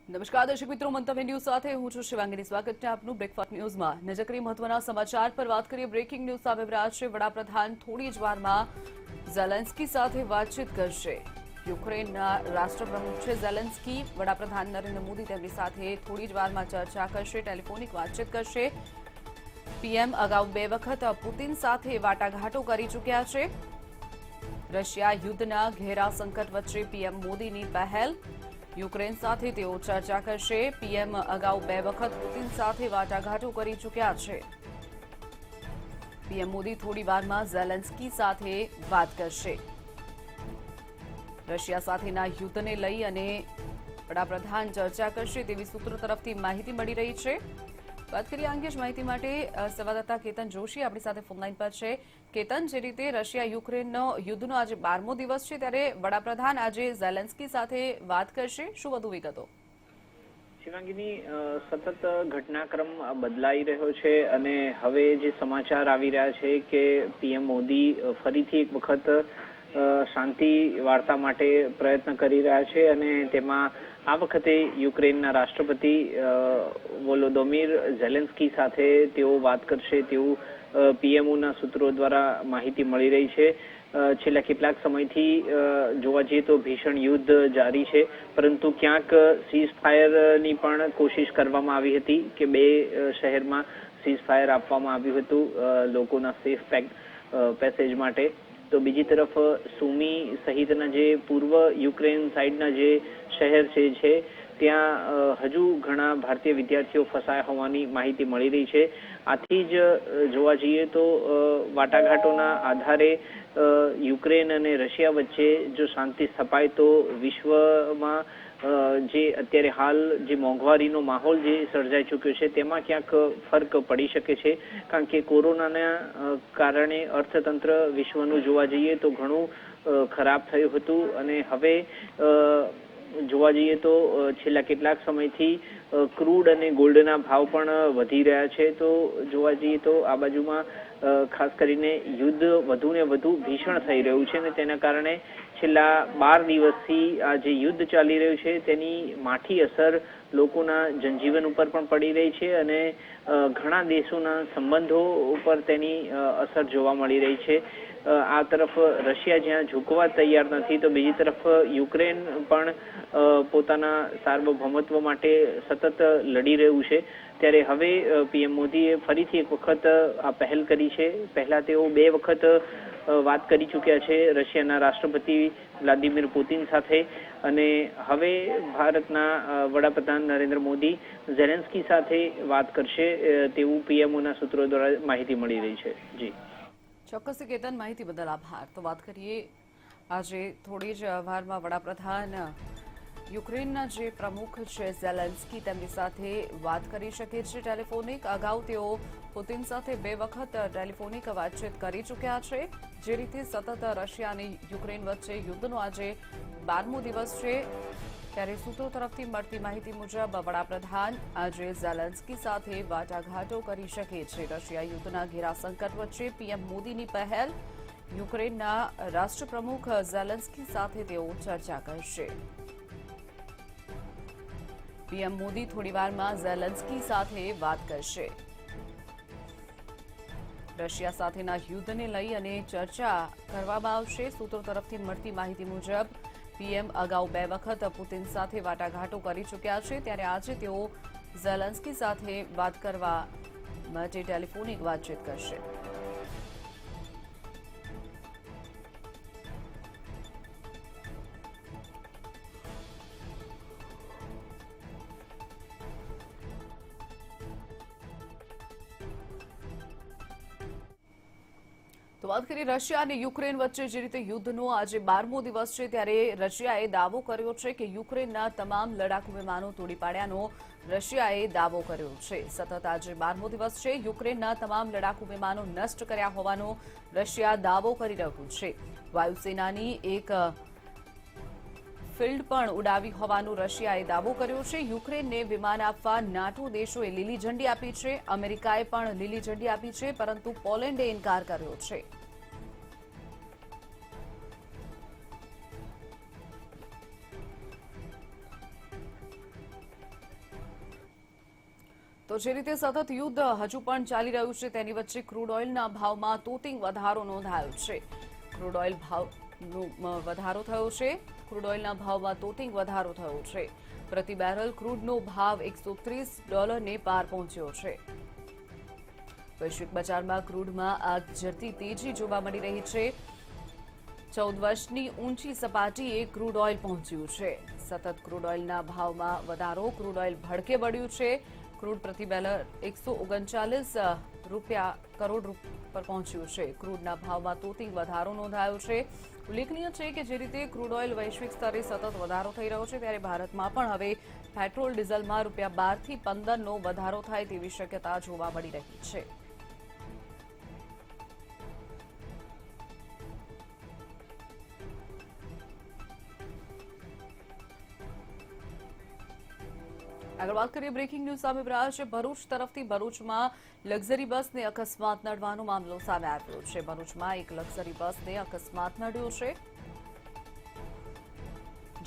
નમસ્કાર દર્શક મિત્રો, મંતવ્ય ન્યૂઝ સાથે હું છું શિવાંગીની. સ્વાગત છે આપનું બ્રેકફાસ્ટ ન્યૂઝમાં. નજર કરીએ મહત્વના સમાચાર પર. વાત કરીએ બ્રેકિંગ ન્યૂઝ સામે રહ્યા છે. વડાપ્રધાન થોડી જ વારમાં ઝેલેન્સ્કી સાથે વાતચીત કરશે. યુક્રેનના રાષ્ટ્રપ્રમુખ છે ઝેલેન્સ્કી. વડાપ્રધાન નરેન્દ્ર મોદી તેમની સાથે થોડી જ વારમાં ચર્ચા કરશે, ટેલિફોનિક વાતચીત કરશે. પીએમ અગાઉ 2 વખત પુતિન સાથે વાટાઘાટો કરી ચૂક્યા છે. રશિયા યુદ્ધના ઘેરા સંકટ વચ્ચે પીએમ મોદીની પહેલ. યુક્રેન સાથે તેઓ ચર્ચા કરશે. પીએમ અગાઉ 2 વખત પુતિન સાથે વાટાઘાટો કરી ચૂક્યા છે. પીએમ મોદી થોડી વારમાં ઝેલેન્સ્કી સાથે વાત કરશે. રશિયા સાથેના યુદ્ધને લઈ અને વડાપ્રધાન ચર્ચા કરશે તેવી સૂત્રો તરફથી માહિતી મળી રહી છે. વાત કરીએ આ અંગે જ માહિતી માટે સંવાદદાતા કેતન જોશી આપણી સાથે ફોનલાઈન પર છે. કેતન, જે રીતે રશિયા યુક્રેનનો યુદ્ધનો આજે 12મો દિવસ છે, ત્યારે વડાપ્રધાન આજે ઝેલેન્સ્કી સાથે વાત કરશે. શું વધુ વિગતો? શિવાંગીની, સતત ઘટનાક્રમ બદલાઈ રહ્યો છે અને હવે જે સમાચાર આવી રહ્યા છે કે પીએમ મોદી ફરીથી એક વખત શાંતિ વાર્તા માટે પ્રયત્ન કરી રહ્યા છે અને તેમાં આ વખતે યુક્રેનના રાષ્ટ્રપતિ વોલોદોમિર ઝેલેન્સ્કી સાથે તેઓ વાત કરશે તેવું પીએમઓના સૂત્રો દ્વારા માહિતી મળી રહી છે. છેલ્લા કેટલાક સમયથી જોવા જઈએ તો ભીષણ યુદ્ધ જારી છે, પરંતુ ક્યાંક સીઝ ફાયરની પણ કોશિશ કરવામાં આવી હતી કે 2 શહેરમાં સીઝ ફાયર આપવામાં આવ્યું હતું લોકોના સેફ પેસેજ માટે. તો બીજી તરફ સુમી સહિતના જે પૂર્વ યુક્રેન સાઈડના જે શહેર છે ત્યાં હજુ ઘણા ભારતીય વિદ્યાર્થીઓ ફસાયા હોવાની માહિતી મળી રહી છે. આથી જ જોવા જઈએ તો વાટાઘાટોના આધારે યુક્રેન અને રશિયા વચ્ચે જો શાંતિ સ્થપાય તો વિશ્વમાં જે અત્યારે હાલ જે મોંઘવારીનો માહોલ જે સર્જાઈ ચૂક્યો છે તેમાં ક્યાંક ફરક પડી શકે છે. કારણ કે કોરોનાના કારણે અર્થતંત્ર વિશ્વનું જોવા જઈએ તો ઘણું ખરાબ થયું હતું અને હવે જોવા જઈએ તો છેલ્લા કેટલાક સમયથી ક્રૂડ અને ગોલ્ડના ભાવ પણ વધી રહ્યા છે. તો જોવા જઈએ તો આ બાજુમાં ખાસ કરીને યુદ્ધ વધુ ને વધુ ભીષણ થઈ રહ્યું છે અને તેના કારણે છેલ્લા 12 દિવસથી આ જે યુદ્ધ ચાલી રહ્યું છે તેની માઠી અસર લોકોના જનજીવન ઉપર પણ પડી રહી છે અને ઘણા દેશોના સંબંધો ઉપર તેની અસર જોવા મળી રહી છે. આ તરફ રશિયા જ્યાં ઝૂકવા તૈયાર નથી તો બીજી તરફ યુક્રેન પણ પોતાના સાર્વભૌમત્વ માટે સતત લડી રહ્યું છે. ત્યારે હવે પીએમ મોદીએ ફરીથી એક વખત આ પહેલ કરી છે. પહેલા તેઓ 2 વખત વાત કરી ચૂક્યા છે રશિયાના રાષ્ટ્રપતિ વ્લાદિમીર પુતિન સાથે અને હવે ભારતના વડાપ્રધાન નરેન્દ્ર મોદી ઝેલેન્સ્કી સાથે વાત કરશે તેવું પીએમઓના સૂત્રો દ્વારા માહિતી મળી રહી છે. જી ચોક્કસ કેતન, માહિતી બદલ આભાર. તો વાત કરીએ આજે થોડી જ વારમાં વડાપ્રધાન યુક્રેનના જે પ્રમુખ છે ઝેલેન્સ્કી તેમની સાથે વાત કરી શકે છે ટેલિફોનિક. અગાઉ તેઓ પુતિન સાથે 2 વખત ટેલિફોનિક વાતચીત કરી ચૂક્યા છે. જે રીતે સતત રશિયા અને યુક્રેન વચ્ચે યુદ્ધનો આજે 12મો દિવસ છે, ત્યારે સૂત્રો તરફથી મળતી માહિતી મુજબ વડાપ્રધાન આજે ઝેલેન્સ્કી સાથે વાટાઘાટો કરી શકે છે. રશિયા યુદ્ધના ઘેરા સંકટ વચ્ચે પીએમ મોદીની પહેલ. યુક્રેનના રાષ્ટ્રપ્રમુખ ઝેલેન્સ્કી સાથે તેઓ ચર્ચા કરશે. પીએમ મોદી થોડીવારમાં ઝેલેન્સ્કી સાથે વાત કરશે. રશિયા સાથેના યુદ્ધને લઈ અને ચર્ચા કરવામાં આવશે. સૂત્રો તરફથી મળતી માહિતી મુજબ પીએમ અગાઉ 2 વખત પુતિન સાથે વાટાઘાટો કરી ચૂક્યા છે, ત્યારે આજે તેઓ ઝેલેન્સ્કી સાથે વાત કરવા માટે ટેલિફોનિક વાતચીત કરશે. તો વાત કરીએ રશિયા અને યુક્રેન વચ્ચે જે રીતે યુદ્ધનો આજે 12મો દિવસ છે, ત્યારે રશિયાએ દાવો કર્યો છે કે યુક્રેનના તમામ લડાકુ વિમાનો તોડી પાડ્યાનો રશિયાએ દાવો કર્યો છે. સતત આજે 12મો દિવસ છે. યુક્રેનના તમામ લડાકુ વિમાનો નષ્ટ કર્યા હોવાનો રશિયા દાવો કરી રહ્યું છે. વાયુસેનાની એક ફિલ્ડ પણ ઉડાવી હોવાનો રશિયાએ દાવો કર્યો છે. યુક્રેનને વિમાન આપવા નાટો દેશોએ લીલી ઝંડી આપી છે. અમેરિકાએ પણ લીલી ઝંડી આપી છે, પરંતુ પોલેન્ડે ઇનકાર કર્યો છે. તો જે રીતે સતત યુદ્ધ હજુ પણ ચાલી રહ્યું છે તેની વચ્ચે ક્રૂડ ઓઇલના ભાવમાં તોતિંગ વધારો નોંધાયો છે. ક્રૂડ ઓઇલ ભાવનો વધારો થયો છે. ક્રૂડ ઓઇલના ભાવમાં તોતિંગ વધારો થયો છે. પ્રતિ બેરલ ક્રૂડનો ભાવ $130 પાર પહોંચ્યો છે. વૈશ્વિક બજારમાં ક્રૂડમાં આગ ઝરતી તેજી જોવા મળી રહી છે. 14 વર્ષની ઊંચી સપાટીએ ક્રૂડ ઓઇલ પહોંચ્યું છે. સતત ક્રૂડ ઓઇલના ભાવમાં વધારો. ક્રૂડ ઓઇલ ભડકે બળ્યું છે. ક્રૂડ પ્રતિ બેરલ 139 કરોડ પર પહોંચ્યું છે. ક્રૂડના ભાવમાં તોતિંગ વધારો નોંધાયો છે. ઉલ્લેખનીય છે કે જે રીતે ક્રૂડ ઓઇલ વૈશ્વિક સ્તરે સતત વધારો થઈ રહ્યો છે ત્યારે ભારતમાં પણ હવે પેટ્રોલ ડીઝલમાં ₹12 થી ₹15નો વધારો થાય તેવી શક્યતા જોવા મળી રહી છે. આગળ વાત કરીએ બ્રેકિંગ ન્યૂઝ સામે રહ્યા છે. ભરૂચ તરફથી ભરૂચમાં લક્ઝરી બસને અકસ્માત નડવાનો મામલો સામે આવ્યો છે. ભરૂચમાં એક લક્ઝરી બસને અકસ્માત નડ્યો છે.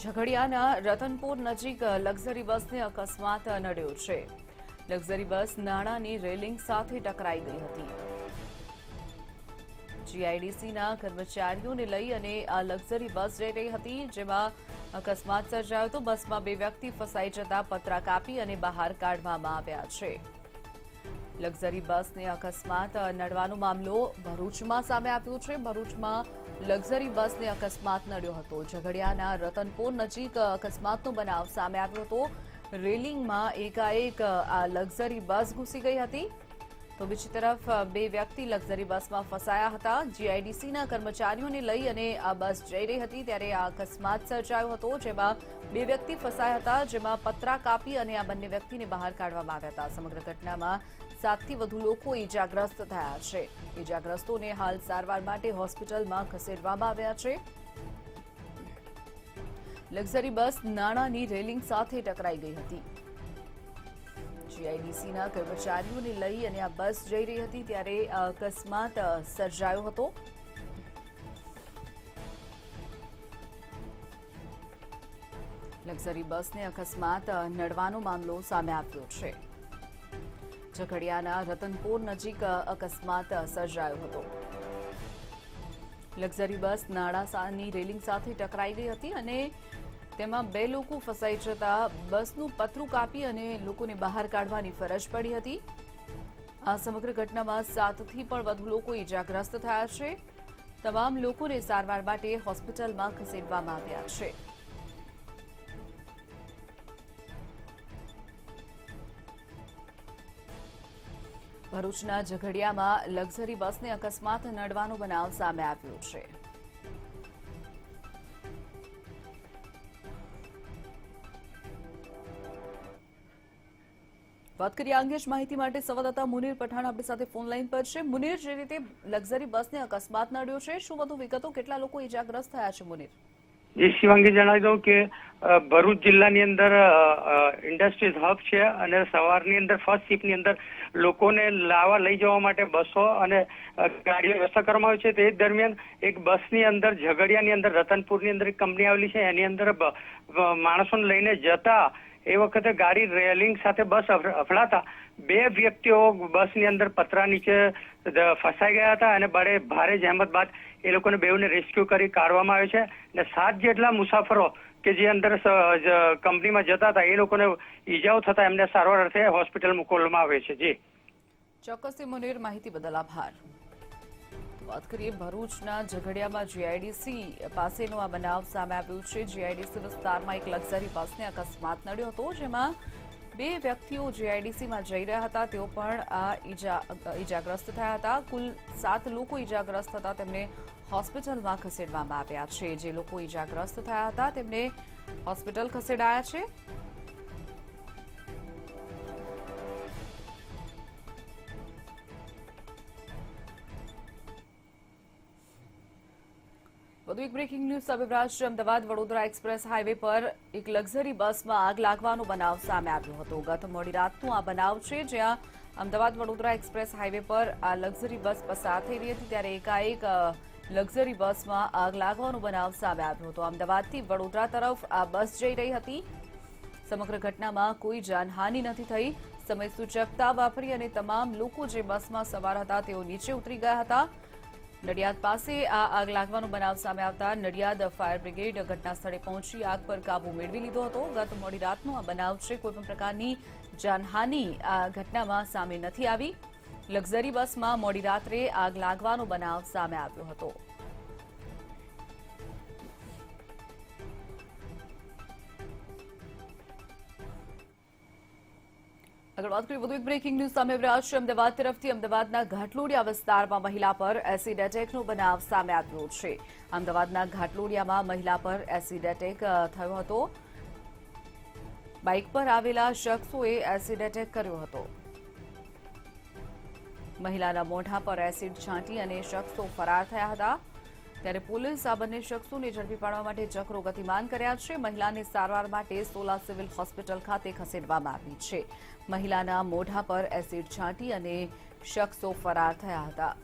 ઝઘડિયાના રતનપુર નજીક લક્ઝરી બસને અકસ્માત નડ્યો છે. લક્ઝરી બસ નાણાની રેલિંગ સાથે ટકરાઈ ગઈ હતી. જીઆઈડીસીના કર્મચારીઓને લઈ અને આ લક્ઝરી બસ જઈ રહી હતી જેમાં અકસ્માત સર્જાયો હતો. બસમાં 2 વ્યક્તિ ફસાઈ જતા પતરા કાપી અને બહાર કાઢવામાં આવ્યા છે. લક્ઝરી બસને અકસ્માત નડવાનો મામલો ભરૂચમાં સામે આવ્યો છે. ભરૂચમાં લક્ઝરી બસને અકસ્માત નડ્યો હતો. ઝઘડિયાના રતનપુર નજીક અકસ્માતનો બનાવ સામે આવ્યો હતો. રેલિંગમાં એકાએક આ લક્ઝરી બસ ઘૂસી ગઈ હતી તો બીજી તરફ 2 વ્યક્તિ લક્ઝરી બસમાં ફસાયા હતા. જીઆઈડીસીના કર્મચારીઓને લઈ અને આ બસ જઈ રહી હતી ત્યારે આ અકસ્માત સર્જાયો હતો જેમાં 2 વ્યક્તિ ફસાયા હતા જેમાં પતરા કાપી અને આ બંને વ્યક્તિને બહાર કાઢવામાં આવ્યા હતા. સમગ્ર ઘટનામાં 7 થી વધુ લોકો ઈજાગ્રસ્ત થયા છે. ઈજાગ્રસ્તોને હાલ સારવાર માટે હોસ્પિટલમાં ખસેડવામાં આવ્યા છે. લક્ઝરી બસ નાણાની રેલિંગ સાથે ટકરાઈ ગઈ હતી. જીઆઈડીસીના કર્મચારીઓને લઈ અને આ બસ જઈ રહી હતી ત્યારે આ અકસ્માત સર્જાયો હતો. લક્ઝરી બસને અકસ્માત નડવાનો મામલો સામે આવ્યો છે. ઝઘડિયાના રતનપુર નજીક અકસ્માત સર્જાયો હતો. લક્ઝરી બસ નાણાની રેલિંગ સાથે ટકરાઈ ગઈ હતી અને તેમાં 2 લોકો ફસાઈ જતા બસનું પતરું કાપી અને લોકોને બહાર કાઢવાની ફરજ પડી હતી. આ સમગ્ર ઘટનામાં 7 થી પણ વધુ લોકો ઈજાગ્રસ્ત થયા છે. તમામ લોકોને સારવાર માટે હોસ્પિટલમાં ખસેડવામાં આવ્યા છે. ભરૂચના ઝઘડિયામાં લક્ઝરી બસને અકસ્માત નડવાનો બનાવ સામે આવ્યો છે. વાત કરીએ અંગે જ માહિતી માટે સંવાદદાતા મુનીર પઠાણ આપણી સાથે ફોન લાઈન પર છે. મુનીર, જે રીતે લક્ઝરી બસને અકસ્માત નડ્યો છે શું વધુ વિગતો? કેટલા લોકો ઈજાગ્રસ્ત થયા છે? મુનીર જી શિવાંગી, જણાવી દઉં કે ભરૂચ જિલ્લાની અંદર ઇન્ડસ્ટ્રીઝ હબ છે અને સવારની અંદર ફર્સ્ટ શિફ્ટની અંદર લોકોને લાવવા લઈ જવા માટે બસો અને ગાડીઓ વ્યવસ્થા કરવામાં આવી છે. તે દરમિયાન એક બસની અંદર ઝઘડિયાની અંદર રતનપુરની અંદર એક કંપની આવેલી છે એની અંદર માણસોને લઈને જતા એ વખતે ગાડી રેલિંગ સાથે બસ અફડાતા 2 વ્યક્તિઓ બસની અંદર પતરા નીચે ફસાઈ ગયા હતા અને ભારે જહેમત બાદ એ લોકોને બેઉને રેસ્ક્યુ કરી કાઢવામાં આવે છે અને 7 જેટલા મુસાફરો કે જે અંદર કંપનીમાં જતા હતા એ લોકોને ઈજાઓ થતા એમને સારવાર અર્થે હોસ્પિટલ મોકલવામાં આવે છે. જી ચોક્કસથી મુનીર, માહિતી બદલ આભાર. વાત કરીએ ભરૂચના ઝઘડિયામાં જીઆઈડીસી પાસેનો આ બનાવ સામે આવ્યો છે. જીઆઈડીસી વિસ્તારમાં એક લક્ઝરી બસને અકસ્માત નડ્યો હતો જેમાં 2 વ્યક્તિઓ જીઆઈડીસીમાં જઈ રહ્યા હતા. તેઓ પણ આ ઈજાગ્રસ્ત થયા હતા. કુલ 7 લોકો ઈજાગ્રસ્ત હતા. તેમને હોસ્પિટલમાં ખસેડવામાં આવ્યા છે. જે લોકો ઈજાગ્રસ્ત થયા હતા તેમને હોસ્પિટલ ખસેડાયા છે. વધુ એક બ્રેકિંગ ન્યૂઝ સામે રહ્યા છે. અમદાવાદ વડોદરા એક્સપ્રેસ હાઈવે પર એક લક્ઝરી બસમાં આગ લાગવાનો બનાવ સામે આવ્યો હતો. ગત મોડી રાતનો આ બનાવ છે જ્યાં અમદાવાદ વડોદરા એક્સપ્રેસ હાઈવે પર આ લક્ઝરી બસ પસાર થઈ રહી હતી ત્યારે એકાએક લક્ઝરી બસમાં આગ લાગવાનો બનાવ સામે આવ્યો હતો. અમદાવાદથી વડોદરા તરફ આ બસ જઈ રહી હતી. સમગ્ર ઘટનામાં કોઈ જાનહાનિ નથી થઈ. સમયસૂચકતા વાપરી અને તમામ લોકો જે બસમાં સવાર હતા તેઓ નીચે ઉતરી ગયા હતા. નડિયાદ પાસે આ આગ લાગવાનો બનાવ સામે આવતા નડિયાદ ફાયર બ્રિગેડ ઘટના સ્થળે પહોંચી આગ પર કાબુ મેળવી લીધો હતો. ગત મોડી રાતનો આ બનાવ છે. કોઈપણ પ્રકારની જાનહાનિ આ ઘટનામાં સામે નથી આવી. લક્ઝરી બસમાં મોડી રાત્રે આગ લાગવાનો બનાવ સામે આવ્યો હતો. આગળ વાત કરીએ વધુ એક બ્રેકિંગ ન્યૂઝ સામે આવી રહ્યા છે. અમદાવાદ તરફથી અમદાવાદના ઘાટલોડિયા વિસ્તારમાં મહિલા પર એસિડ એટેકનો બનાવ સામે આવ્યો છે. અમદાવાદના ઘાટલોડિયામાં મહિલા પર એસિડ એટેક થયો હતો. બાઇક પર આવેલા શખ્સોએ એસિડ એટેક કર્યો હતો. મહિલાના મોઢા પર એસિડ છાંટી અને શખ્સો ફરાર થયા હતા. ત્યારે પોલીસ આ બંને શખ્સોને ઝડપી પાડવા માટે ચક્રો ગતિમાન કર્યા છે. મહિલાને સારવાર માટે સોલા સિવિલ હોસ્પિટલ ખાતે ખસેડવામાં આવી છે. મહિલાના મોઢા પર એસિડ છાંટી અને શખ્સો ફરાર થયા હતા.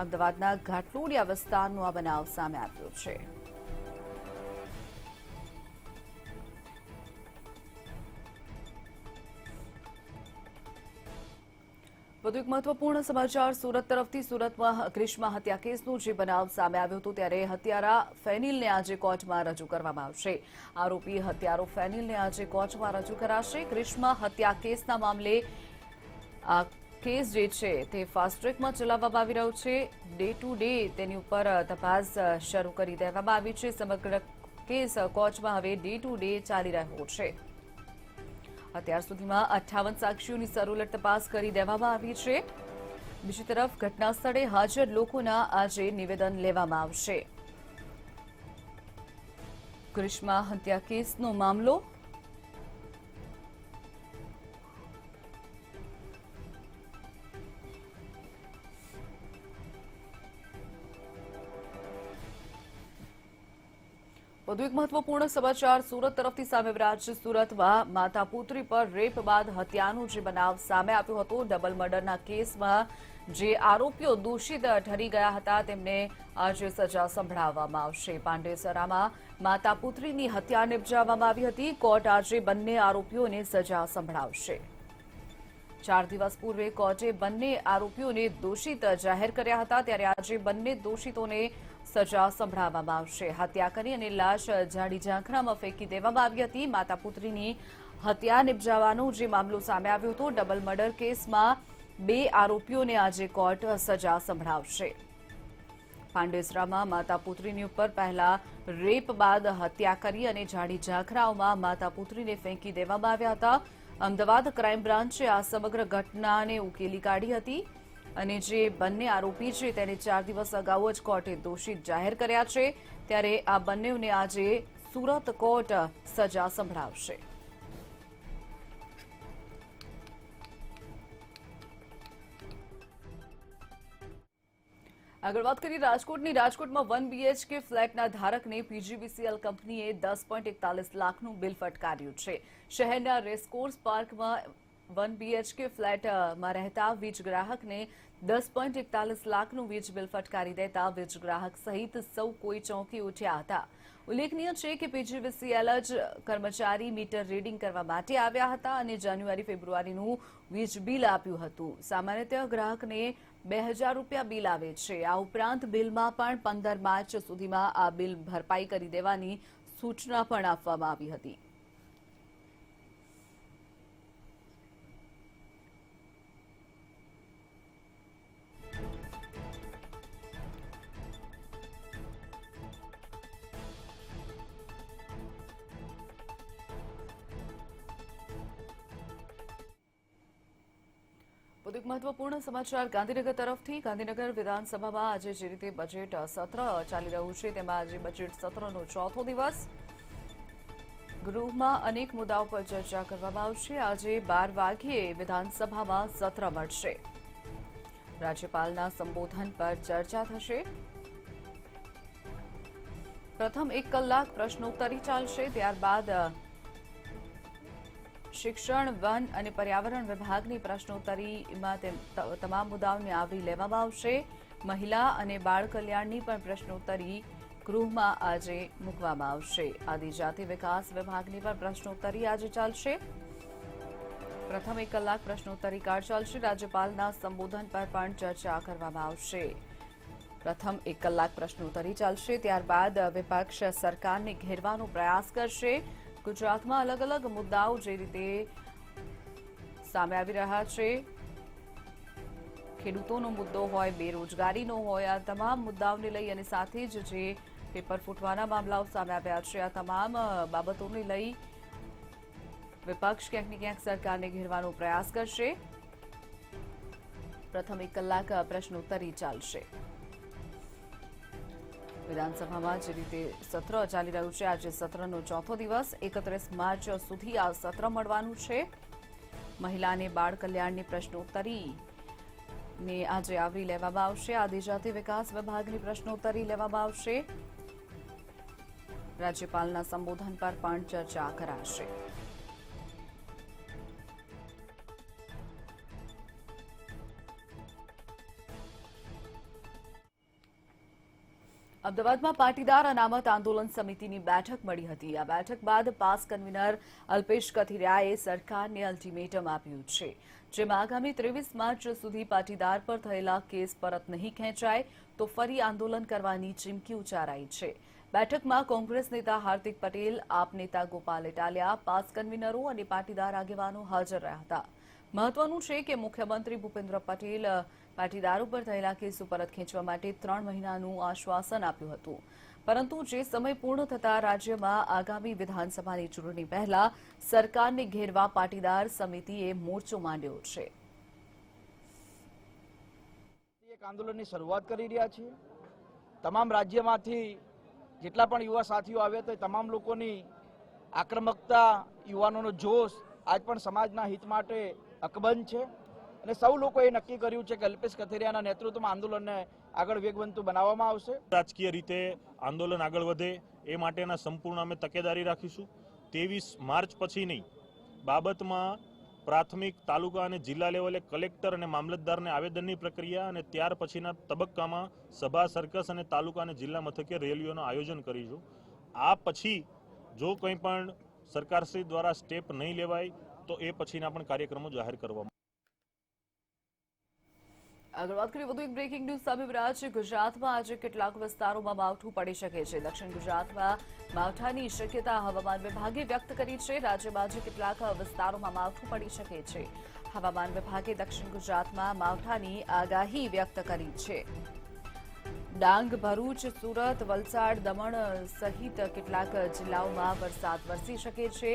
અમદાવાદના ઘાટલોડિયા વિસ્તારનો આ બનાવ સામે આવ્યો છે. વધુ એક મહત્વપૂર્ણ સમાચાર સુરત તરફથી. સુરતમાં ગ્રીષ્મા હત્યા કેસનો જે બનાવ સામે આવ્યો હતો ત્યારે હત્યારા ફેનિલને આજે કોર્ટમાં રજૂ કરવામાં આવશે. આરોપી હત્યારો ફેનિલને આજે કોર્ટમાં રજૂ કરાશે. ગ્રીષ્મા હત્યા કેસના મામલે આ કેસ જે છે તે ફાસ્ટ ટ્રેકમાં ચલાવવામાં આવી રહ્યો છે. ડે ટુ ડે તેની ઉપર તપાસ શરૂ કરી દેવામાં આવી છે. સમગ્ર કેસ કોર્ટમાં હવે ડે ટુ ડે ચાલી રહ્યો છે. અત્યાર સુધીમાં 58 સાક્ષીઓની સરોલત તપાસ કરી દેવામાં આવી છે. બીજી તરફ ઘટના સ્થળે હાજર લોકોના આજે નિવેદન લેવામાં આવશે. ગ્રીષ્મા હત્યા કેસનો મામલો વધુ એક મહત્વપૂર્ણ સમાચાર સુરત તરફથી સામે આવી રહ્યા છે. સુરતમાં માતા પુત્રી પર રેપ બાદ હત્યાનો જે બનાવ સામે આવ્યો હતો. ડબલ મર્ડરના કેસમાં જે આરોપીઓ દોષિત ઠરી ગયા હતા તેમને આજે સજા સંભળાવવામાં આવશે. પાંડેસરામાં માતા પુત્રીની હત્યા નિપજાવવામાં આવી હતી. કોર્ટ આજે બંને આરોપીઓને સજા સંભળાવશે. 4 દિવસ પૂર્વે કોર્ટે બંને આરોપીઓને દોષિત જાહેર કર્યા હતા. ત્યારે આજે બંને દોષિતોને સજા સંભળાવવામાં આવશે. હત્યા કરી અને લાશ જાડી ઝાંખરામાં ફેંકી દેવામાં આવી હતી. માતા પુત્રીની હત્યા નિપજાવવાનો જે મામલો સામે આવ્યો હતો. ડબલ મર્ડર કેસમાં 2 આરોપીઓને આજે કોર્ટ સજા સંભળાવશે. પાંડેસરામાં માતા પુત્રીની ઉપર પહેલા રેપ બાદ હત્યા કરી અને જાડી ઝાંખરાઓમાં માતા પુત્રીને ફેંકી દેવામાં આવ્યા હતા. અમદાવાદ ક્રાઇમ બ્રાન્ચે આ સમગ્ર ઘટનાને ઉકેલી કાઢી હતી અને જે બંને આરોપી છે તેને 4 દિવસ અગાઉ જ કોર્ટે દોષિત જાહેર કર્યા છે. ત્યારે આ બંનેને આજે સુરત કોર્ટ સજા સંભળાવશે. આગળ વાત કરીએ રાજકોટની. રાજકોટમાં 1 BHK ફ્લેટના ધારકને પીજીવીસીએલ કંપનીએ 10.41 લાખનું બિલ ફટકાર્યું છે. શહેરના રેસકોર્સ પાર્કમાં 1 BHK ફ્લેટમાં રહેતા વીજ ગ્રાહકને 10.41 લાખનું વીજ બિલ ફટકારી દેતા વીજ ગ્રાહક સહિત સૌ કોઈ ચોંકી ઉઠ્યા હતા. ઉલ્લેખનીય છે કે પીજીવીસીએલ જ કર્મચારી મીટર રીડિંગ કરવા માટે આવ્યા હતા અને જાન્યુઆરી ફેબ્રુઆરીનું વીજ બિલ આપ્યું હતું. સામાન્યતઃ ગ્રાહકને 2000 રૂપિયા બિલ આવે છે. આ ઉપરાંત બિલમાં પણ 15 માર્ચ સુધીમાં આ બિલ ભરપાઈ કરી દેવાની સૂચના પણ આપવામાં આવી હતી. વધુ એક મહત્વપૂર્ણ સમાચાર ગાંધીનગર તરફથી. ગાંધીનગર વિધાનસભામાં આજે જે રીતે બજેટ સત્ર ચાલી રહ્યું છે તેમાં આજે બજેટ સત્રનો 4થો દિવસ. ગૃહમાં અનેક મુદ્દાઓ પર ચર્ચા કરવામાં આવશે. આજે 12 વાગ્યે વિધાનસભામાં સત્ર મળશે. રાજ્યપાલના સંબોધન પર ચર્ચા થશે. પ્રથમ 1 કલાક પ્રશ્નોત્તરી ચાલશે. ત્યારબાદ શિક્ષણ, વન અને પર્યાવરણ વિભાગની પ્રશ્નોત્તરીમાં તમામ મુદ્દાઓને આવરી લેવામાં આવશે. મહિલા અને બાળ કલ્યાણની પણ પ્રશ્નોત્તરી ગૃહમાં આજે મૂકવામાં આવશે. આદિજાતિ વિકાસ વિભાગની પણ પ્રશ્નોત્તરી આજે ચાલશે. પ્રથમ 1 કલાક પ્રશ્નોત્તરી કાળ ચાલશે. રાજ્યપાલના સંબોધન પર પણ ચર્ચા કરવામાં આવશે. પ્રથમ 1 કલાક પ્રશ્નોત્તરી ચાલશે. ત્યારબાદ વિપક્ષ સરકારને ઘેરવાનો પ્રયાસ કરશે. ગુજરાતમાં અલગ અલગ મુદ્દાઓ જે રીતે સામે આવી રહ્યા છે, ખેડૂતોનો મુદ્દો હોય, બેરોજગારીનો હોય, આ તમામ મુદ્દાઓને લઈ અને સાથે જ જે પેપર ફૂટવાના મામલાઓ સામે આવ્યા છે, આ તમામ બાબતોને લઈ વિપક્ષ ક્યાંક ને ક્યાંક સરકારને ઘેરવાનો પ્રયાસ કરશે. પ્રથમ 1 કલાક પ્રશ્નોત્તરી ચાલશે. વિધાનસભામાં જે રીતે સત્ર ચાલી રહ્યું છે, આજે સત્રનો ચોથો દિવસ, 31 માર્ચ સુધી આ સત્ર મળવાનું છે. મહિલા અને બાળ કલ્યાણની પ્રશ્નોત્તરી ને આજે આવરી લેવામાં આવશે. આદિજાતિ વિકાસ વિભાગની પ્રશ્નોત્તરી લેવામાં આવશે. રાજ્યપાલના સંબોધન પર પણ ચર્ચા કરાશે. અમદાવાદમાં પાટીદાર અનામત આંદોલન સમિતિની બેઠક મળી હતી. આ બેઠક બાદ પાસ કન્વીનર અલ્પેશ કથિરિયાએ સરકારને અલ્ટિમેટમ આપ્યું છે, જેમાં આગામી 23 માર્ચ સુધી પાટીદાર પર થયેલા કેસ પરત નહીં ખેંચાય તો ફરી આંદોલન કરવાની ચીમકી ઉચ્ચારાઈ છે. બેઠકમાં કોંગ્રેસ નેતા હાર્દિક પટેલ, આપ નેતા ગોપાલ ઇટાલિયા, પાસ કન્વીનરો અને પાટીદાર આગેવાનો હાજર રહ્યા હતા. મહત્વનું છે કે મુખ્યમંત્રી ભૂપેન્દ્ર પટેલ પાટીદારો પર થયેલા કેસો પરત ખેંચવા માટે 3 મહિનાનું આશ્વાસન આપ્યું હતું, પરંતુ જે સમય પૂર્ણ થતા રાજ્યમાં આગામી વિધાનસભાની ચૂંટણી પહેલા સરકારને ઘેરવા પાટીદાર સમિતિએ મોરચો માંડ્યો છે. એક આંદોલનની શરૂઆત કરી રહ્યા છીએ. તમામ રાજ્યમાંથી જેટલા પણ યુવા સાથીઓ આવ્યા તો તમામ લોકોની આક્રમકતા, યુવાનોનો જોશ આજ પણ સમાજના હિત માટે અકબંધ છે અને સૌ લોકોએ નક્કી કર્યું છે કે અલ્પેશ કથિરિયાના નેતૃત્વમાં આંદોલનને આગળ વેગવંતુ બનાવવામાં આવશે. રાજકીય રીતે આંદોલન આગળ વધે એ માટેના સંપૂર્ણ અમે તકેદારી રાખીશું. 23 માર્ચ પછીની બાબતમાં પ્રાથમિક, તાલુકા અને જિલ્લા લેવલે કલેક્ટર અને મામલતદારને આવેદનની પ્રક્રિયા અને ત્યાર પછીના તબક્કામાં સભા, સર્કસ અને તાલુકા અને જિલ્લા મથકે રેલીઓનું આયોજન કરીશું. આ પછી જો કંઈ પણ સરકારશ્રી દ્વારા સ્ટેપ નહીં લેવાય તો એ પછીના પણ કાર્યક્રમો જાહેર કરવામાં. આગળ વાત કરીએ, વધુ એક બ્રેકિંગ ન્યૂઝ સામે રહ્યા છે. ગુજરાતમાં આજે કેટલાક વિસ્તારોમાં માવઠું પડી શકે છે. દક્ષિણ ગુજરાતમાં માવઠાની શક્યતા હવામાન વિભાગે વ્યક્ત કરી છે. રાજ્યમાં આજે કેટલાક વિસ્તારોમાં માવઠું પડી શકે છે. હવામાન વિભાગે દક્ષિણ ગુજરાતમાં માવઠાની આગાહી વ્યક્ત કરી છે. ડાંગ, ભરૂચ, સુરત, વલસાડ, દમણ સહિત કેટલાક જિલ્લાઓમાં વરસાદ વરસી શકે છે.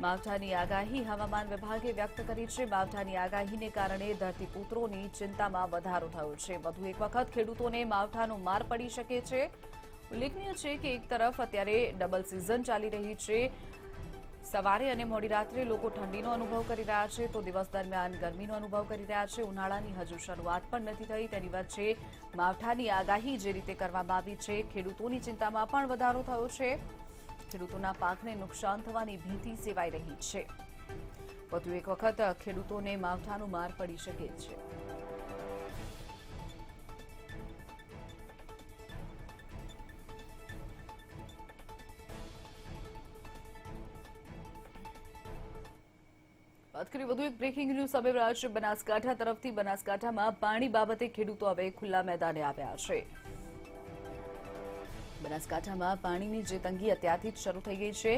માવઠાની આગાહી હવામાન વિભાગે વ્યક્ત કરી છે. માવઠાની આગાહીને કારણે ધરતીપુત્રોની ચિંતામાં વધારો થયો છે. વધુ એક વખત ખેડૂતોને માવઠાનો માર પડી શકે છે. ઉલ્લેખનીય છે કે એક તરફ અત્યારે ડબલ સિઝન ચાલી રહી છે. સવારે અને મોડી રાત્રે લોકો ઠંડીનો અનુભવ કરી રહ્યા છે, તો દિવસ દરમિયાન ગરમીનો અનુભવ કરી રહ્યા છે. ઉનાળાની હજુ શરૂઆત પણ નથી થઈ. તેની વચ્ચે માવઠાની આગાહી જે રીતે કરવામાં આવી છે, ખેડૂતોની ચિંતામાં પણ વધારો થયો છે. ખેડૂતોના પાકને નુકસાન થવાની ભીતિ સેવાઈ રહી છે. વધુ એક વખત ખેડૂતોને માવઠાનો માર પડી શકે છે. વાત કરીએ વધુ એક બ્રેકિંગ ન્યૂઝ સામે રહ્યા છે બનાસકાંઠા તરફથી. બનાસકાંઠામાં પાણી બાબતે ખેડૂતો હવે ખુલ્લા મેદાને આવ્યા છે. બનાસકાંઠામાં પાણીની જે તંગી અત્યારથી જ શરૂ થઈ ગઈ છે.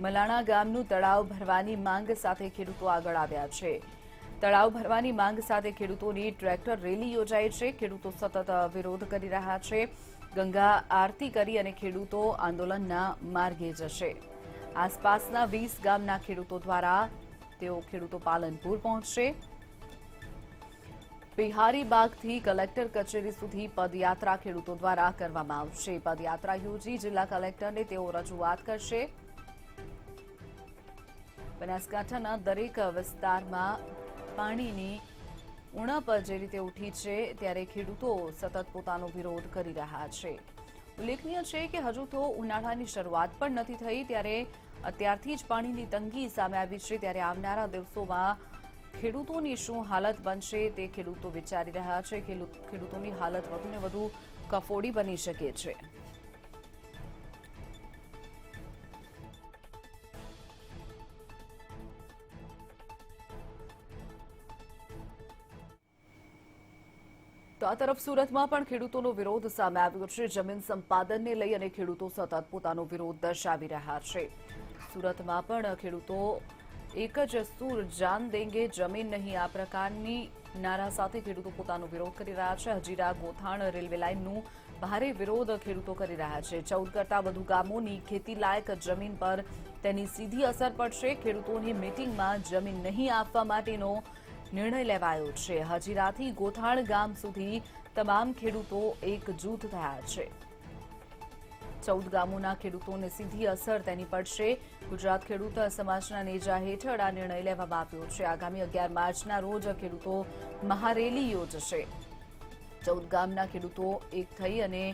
મલાણા ગામનું તળાવ ભરવાની માંગ સાથે ખેડૂતો આગળ આવ્યા છે. તળાવ ભરવાની માંગ સાથે ખેડૂતોની ટ્રેક્ટર રેલી યોજાઈ છે. ખેડૂતો સતત વિરોધ કરી રહ્યા છે. ગંગા આરતી કરી અને ખેડૂતો આંદોલનના માર્ગે જશે. આસપાસના 20 ગામના ખેડૂતો દ્વારા ખેડૂતો પાલનપુર પહોંચશે. બિહારીબાગથી કલેક્ટર કચેરી સુધી પદયાત્રા ખેડૂતો દ્વારા કરવામાં આવશે. પદયાત્રા યોજી જિલ્લા કલેક્ટરને તેઓ રજૂઆત કરશે. બનાસકાંઠાના દરેક વિસ્તારમાં પાણીની ઉણપ જે રીતે ઉઠી છે, ત્યારે ખેડૂતો સતત પોતાનો વિરોધ કરી રહ્યા છે. ઉલ્લેખનીય છે કે હજુ તો ઉનાળાની શરૂઆત પણ નથી થઈ, ત્યારે અત્યારથી જ પાણીની તંગી સામે આવી છે. ત્યારે આવનારા દિવસોમાં ખેડૂતોની શું હાલત બનશે તે ખેડૂતો વિચારી રહ્યા છે. ખેડૂતોની હાલત વધુને વધુ કફોડી બની શકે છે. તો આ તરફ સુરતમાં પણ ખેડૂતોનો વિરોધ સામે આવ્યો છે. જમીન સંપાદનને લઈ અને ખેડૂતો સતત પોતાનો વિરોધ દર્શાવી રહ્યા છે. સુરતમાં પણ ખેડૂતો એક જ સૂર જાન દેંગે જમીન નહીં આ પ્રકારની નારા સાથે ખેડૂતો પોતાનો વિરોધ કરી રહ્યા છે. હજીરા ગોથાણ રેલવે લાઇનનું ભારે વિરોધ ખેડૂતો કરી રહ્યા છે. 14 કરતા વધુ ગામોની ખેતીલાયક જમીન પર તેની સીધી અસર પડશે. ખેડૂતોની મીટિંગમાં જમીન નહીં આપવા માટેનો નિર્ણય લેવાયો છે. હજીરાથી ગોથાણ ગામ સુધી તમામ ખેડૂતો એકજૂથ થયા છે. 14 ગામોના ખેડૂતોને સીધી અસર તેની પડશે. ગુજરાત ખેડૂત સમાજના નેજા હેઠળ આ નિર્ણય લેવામાં આવ્યો છે. આગામી 11 માર્ચના રોજ ખેડૂતો મહારેલી યોજશે. 14 ગામના ખેડૂતો એક થઈ અને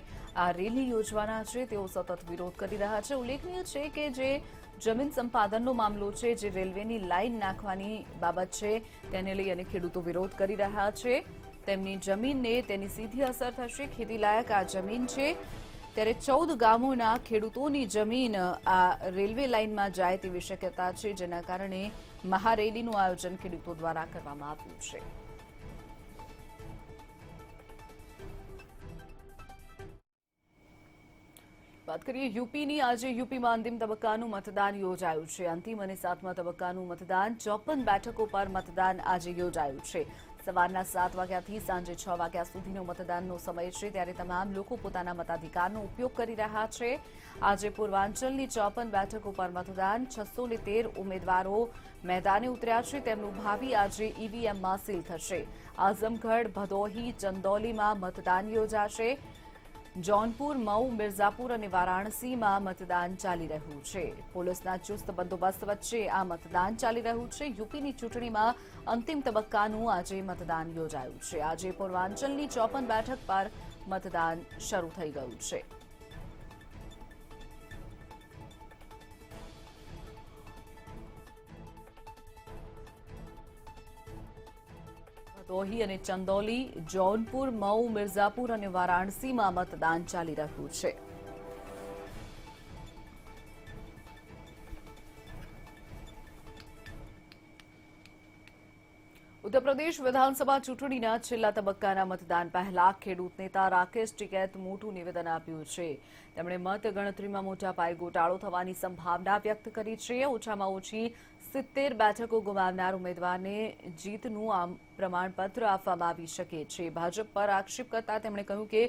આ રેલી યોજવાના છે. તેઓ સતત વિરોધ કરી રહ્યા છે. ઉલ્લેખનીય છે કે જે જમીન સંપાદનનો મામલો છે, જે રેલવેની લાઇન નાખવાની બાબત છે, તેને લઈ અને ખેડૂતો વિરોધ કરી રહ્યા છે. તેમની જમીનને તેની સીધી અસર થશે. ખેતીલાયક આ જમીન છે, ત્યારે 14 ગામોના ખેડૂતોની જમીન આ રેલવે લાઇનમાં જાય તેવી શક્યતા છે, જેના કારણે મહારેલીનું આયોજન ખેડૂતો દ્વારા કરવામાં આવ્યું છે. વાત કરીએ યુપીની. આજે યુપીમાં અંતિમ તબક્કાનું મતદાન યોજાયું છે. અંતિમ અને 7મા તબક્કાનું મતદાન 54 બેઠકો પર મતદાન આજે યોજાયું છે. સવારના 7 વાગ્યાથી સાંજે 6 વાગ્યા સુધીનો મતદાનનો સમય છે, ત્યારે તમામ લોકો પોતાના મતાધિકારનો ઉપયોગ કરી રહ્યા છે. આજે પૂર્વાંચલની 54 બેઠકો પર મતદાન 613 ઉમેદવારો મેદાને ઉતર્યા છે. તેમનું ભાવિ આજે ઈવીએમમાં સીલ થશે. આઝમગઢ, ભદોહી, ચંદૌલીમાં મતદાન યોજાશે. जौनपुर, मऊ, मिर्जापुर અને વારાણસીમાં મતદાન ચાલી રહ્યું છે. પોલીસના ચુસ્ત બંદોબસ્ત વચ્ચે આ મતદાન ચાલી રહ્યું છે. યુપીની ચૂંટણીમાં અંતિમ તબક્કાનું આજે મતદાન યોજાયું છે. આજે પૂર્વાંચલની 54 બેઠક પર મતદાન શરૂ થઈ ગયું છે. ભદોહી અને ચંદૌલી, જૌનપુર, મऊ, મિર્ઝાપુર અને વારાણસીમાં મતદાન ચાલી રહ્યું છે. ઉત્તર પ્રદેશ વિધાનસભા ચૂંટણીના છેલ્લા તબક્કાના મતદાન પહેલા ખેડૂત નેતા રાકેશ ટિકૈત મોટું નિવેદન આપ્યું છે. તેમણે મતગણતરીમાં મોટા પાયે ગોટાળો થવાની સંભાવના વ્યક્ત કરી છે. ઓછામાં ઓછી 70 બેઠકો ગુમાવનાર ઉમેદવારને જીતનું પ્રમાણપત્ર આપવામાં આવી શકે છે. ભાજપ પર આક્ષેપ કરતા તેમણે કહ્યું કે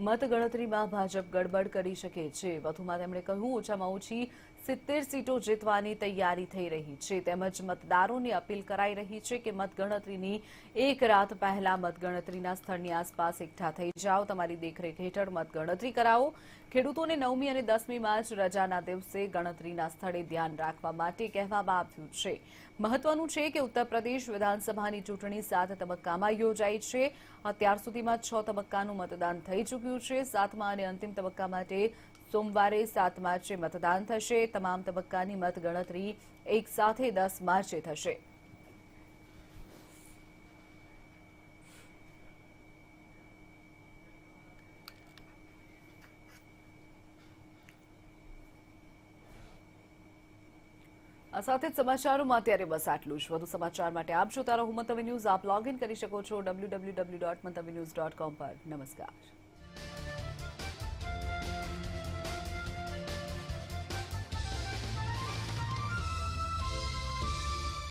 મતગણતરીમાં ભાજપ ગડબડ કરી શકે છે. વધુમાં તેમણે કહ્યું ઓછામાં ઓછી 70 સીટો જીતવાની તૈયારી થઈ રહી છે. તેમજ મતદારોને અપીલ કરાઈ રહી છે કે મતગણતરીની એક રાત પહેલા મતગણતરીના સ્થળની આસપાસ એકઠા થઈ જાઓ. તમારી દેખરેખ હેઠળ મતગણતરી કરાવો. ખેડૂતોને 9મી અને 10મી માર્ચ રજાના દિવસે ગણતરીના સ્થળે ધ્યાન રાખવા માટે કહેવામાં આવ્યું છે. મહત્વનું છે કે ઉત્તર પ્રદેશ વિધાનસભાની ચૂંટણી 7 તબક્કામાં યોજાઈ છે. અત્યાર સુધીમાં 6 તબક્કાનું મતદાન થઈ ચૂક્યું છે. 7મા અને અંતિમ તબક્કા માટે સોમવારે 7 માર્ચે મતદાન થશે. તમામ તબક્કાની મતગણતરી એક સાથે 10 માર્ચે થશે. આ સાથે જ સમાચારોમાં અત્યારે બસ આટલું જ. વધુ સમાચાર માટે આપ જોતા રહો મંતવ્ય ન્યૂઝ. આપ લોગ ઇન કરી શકો છો www.mantavynews.com પર. નમસ્કાર.